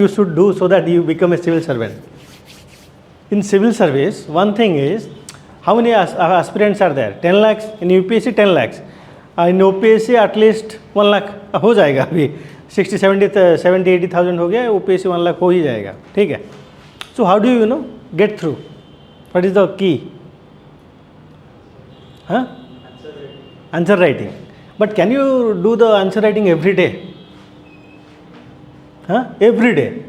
you should do so that you become a civil servant. In civil service, one thing is, how many aspirants are there? 10 lakhs. In UPSC, 10 lakhs. In OPSC, at least 1 lakh हो जाएगा अभी. 60-70-80,000 हो गया, OPSC 1 lakh हो ही जाएगा. ठीक है. So how do you get through? What is the key? Huh? Answer writing. But can you do the answer writing every day? Every day.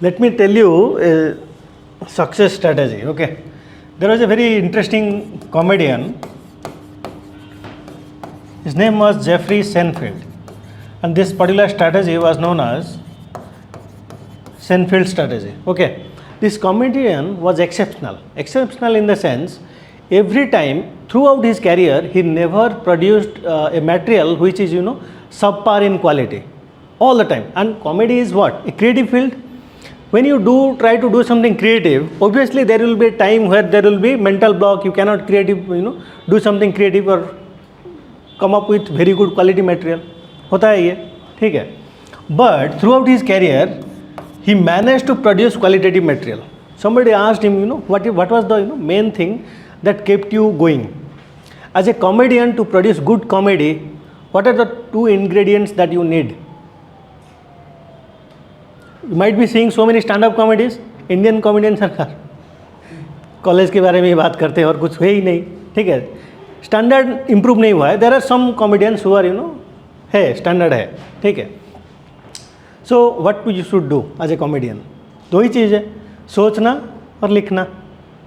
Let me tell you a success strategy. Okay, there was a very interesting comedian. His name was Jeffrey Seinfeld, and this particular strategy was known as Seinfeld strategy. Okay, this comedian was exceptional. Exceptional in the sense, every time throughout his career, he never produced a material which is subpar in quality. All the time. And comedy is what? A creative field. When you try to do something creative, obviously there will be a time where there will be mental block. You cannot do something creative or come up with very good quality material. होता है ये, ठीक है. But throughout his career, he managed to produce qualitative material. Somebody asked him, what was the main thing that kept you going? As a comedian, to produce good comedy, what are the 2 ingredients that you need? You might be seeing so many stand-up comedies. Indian comedians सरकार college के बारे में ही बात करते हैं और कुछ है ही नहीं. ठीक है, स्टैंडर्ड इम्प्रूव नहीं हुआ है. There are some comedians who are है स्टैंडर्ड है. ठीक है. So what you should do as a comedian? 2 ही चीज़ है, सोचना और लिखना.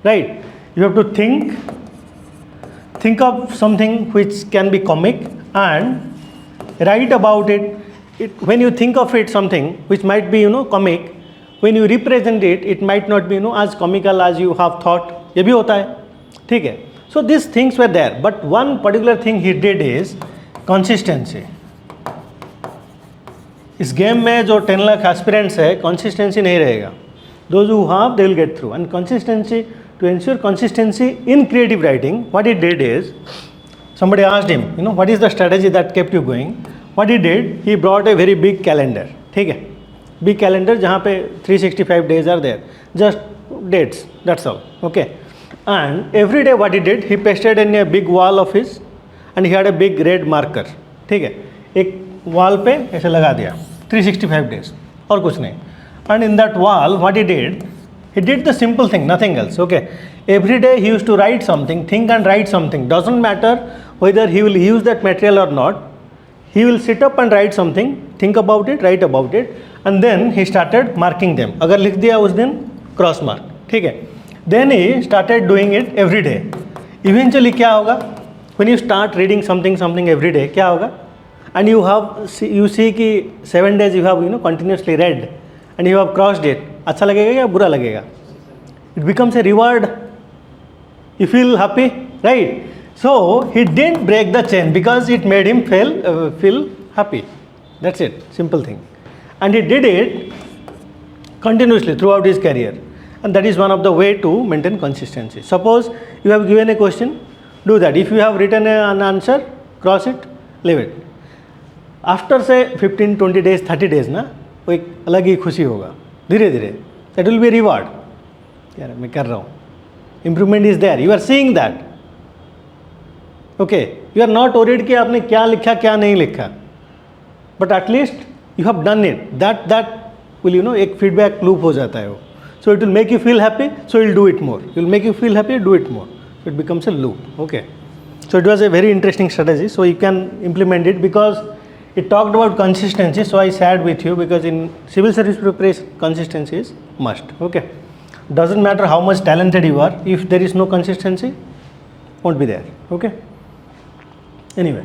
Right. You have to think of something which can be comic and write about it. When you think of it something which might be comic, when you represent it, it might not be as comical as you have thought. ये भी होता है. ठीक है. So these things were there, but one particular thing he did is consistency. इस game में जो 10 lakh aspirants है, consistency नहीं रहेगा. Those who have, they will get through. And consistency, to ensure consistency in creative writing, what he did is, somebody asked him, what is the strategy that kept you going? What he did, he brought a very big calendar. ठीक है, big calendar जहाँ पे 365 days are there, just dates, that's all. Okay, and every day what he did, he pasted in a big wall of his, and he had a big red marker. ठीक है, एक wall पे ऐसे लगा दिया 365 days और कुछ नहीं. And in that wall, what he did the simple thing, nothing else. Okay, every day he used to write something, think and write something. Doesn't matter whether he will use that material or not. He will sit up and write something, think about it, write about it, and then he started marking them. अगर लिख दिया उस दिन, cross mark. ठीक है. Then he started doing it every day. Eventually क्या होगा? When you start reading something every day, क्या होगा? And you see कि 7 days you have continuously read, and you have crossed it. अच्छा लगेगा या बुरा लगेगा? It becomes a reward. You feel happy, right? So he didn't break the chain because it made him feel happy. That's it, simple thing. And he did it continuously throughout his career. And that is one of the way to maintain consistency. Suppose you have given a question, do that. If you have written an answer, cross it, leave it. After say 15, 20 days, 30 days ना, वो एक अलग ही खुशी होगा. धीरे धीरे that will be a reward. यार मैं कर रहा हूँ. Improvement is there. You are seeing that. Okay, you are not worried कि आपने क्या लिखा क्या नहीं लिखा, but at least you have done it. That will एक feedback loop हो जाता है वो. So it will make you feel happy, so you will do it more. It will make you feel happy, do it more. It becomes a loop. Okay, so it was a very interesting strategy. So you can implement it because it talked about consistency. So I shared with you because in civil service preparation, consistency is must. Okay, doesn't matter how much talented you are, if there is no consistency, won't be there. Okay. Anyway.